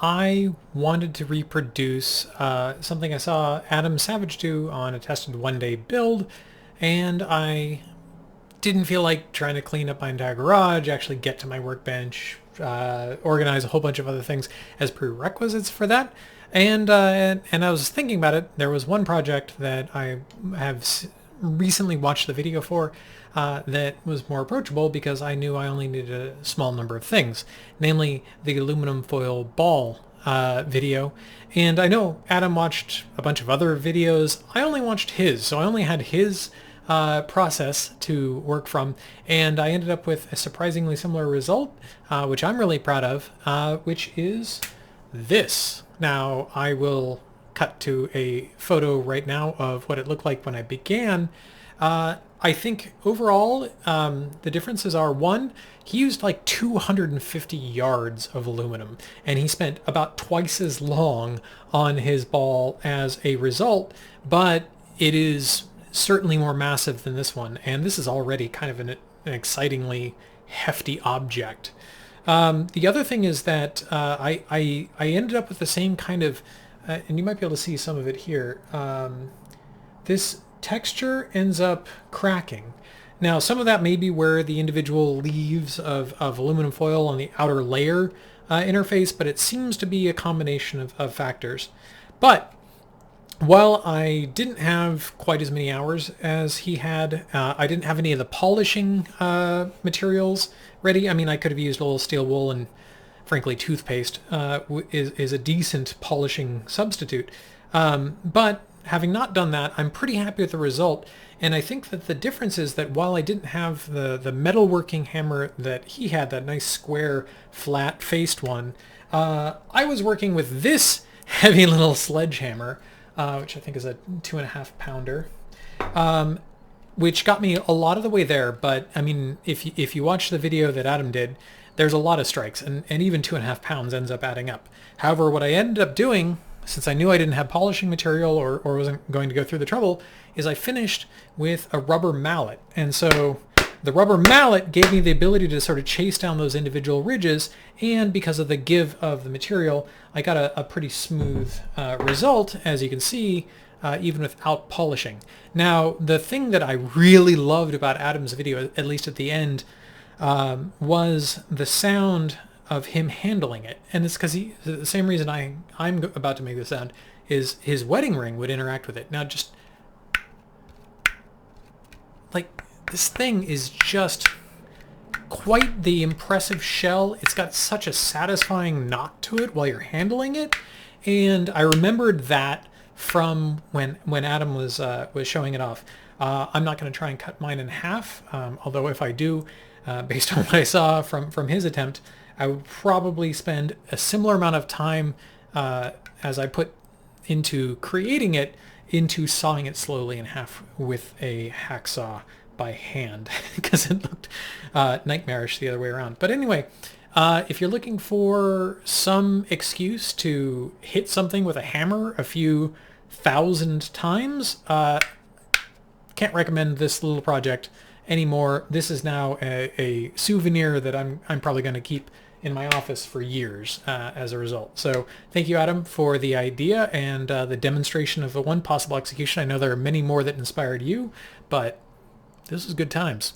I wanted to reproduce something I saw Adam Savage do on a tested one-day build, and I didn't feel like trying to clean up my entire garage, actually get to my workbench, organize a whole bunch of other things as prerequisites for that. And I was thinking about it. There was one project that I have recently watched the video for that was more approachable because I knew I only needed a small number of things, namely the aluminum foil ball video. And I know Adam watched a bunch of other videos. I only watched his, so I only had his process to work from, and I ended up with a surprisingly similar result, which I'm really proud of, which is this. Now I will cut to a photo right now of what it looked like when I began. I think overall the differences are, one, he used like 250 yards of aluminum, and he spent about twice as long on his ball as a result, but it is certainly more massive than this one, and this is already kind of an excitingly hefty object. The other thing is that I ended up with the same kind of, and you might be able to see some of it here. This texture ends up cracking. Now, some of that may be where the individual leaves of aluminum foil on the outer layer interface, but it seems to be a combination of factors. But while I didn't have quite as many hours as he had, I didn't have any of the polishing materials ready. I mean, I could have used a little steel wool, and frankly, toothpaste is a decent polishing substitute. But having not done that, I'm pretty happy with the result. And I think that the difference is that while I didn't have the metalworking hammer that he had, that nice square, flat-faced one, I was working with this heavy little sledgehammer, which I think is a 2.5 pounder, which got me a lot of the way there. But I mean, if you watch the video that Adam did, there's a lot of strikes, and even 2.5 pounds ends up adding up. However, what I ended up doing, since I knew I didn't have polishing material or wasn't going to go through the trouble, is I finished with a rubber mallet. And so the rubber mallet gave me the ability to sort of chase down those individual ridges, and because of the give of the material, I got a pretty smooth result, as you can see, even without polishing. Now, the thing that I really loved about Adam's video, at least at the end, was the sound of him handling it. And it's because the same reason I'm about to make the sound is his wedding ring would interact with it. Now, just like, this thing is just quite the impressive shell. It's got such a satisfying knock to it while you're handling it. And I remembered that from when Adam was showing it off. I'm not going to try and cut mine in half, although if I do, based on what I saw from his attempt, I would probably spend a similar amount of time as I put into creating it into sawing it slowly in half with a hacksaw by hand, because it looked nightmarish the other way around. But anyway, if you're looking for some excuse to hit something with a hammer a few thousand times, can't recommend this little project anymore. This is now a souvenir that I'm probably going to keep in my office for years as a result. So thank you, Adam, for the idea and the demonstration of the one possible execution. I know there are many more that inspired you, but this was good times.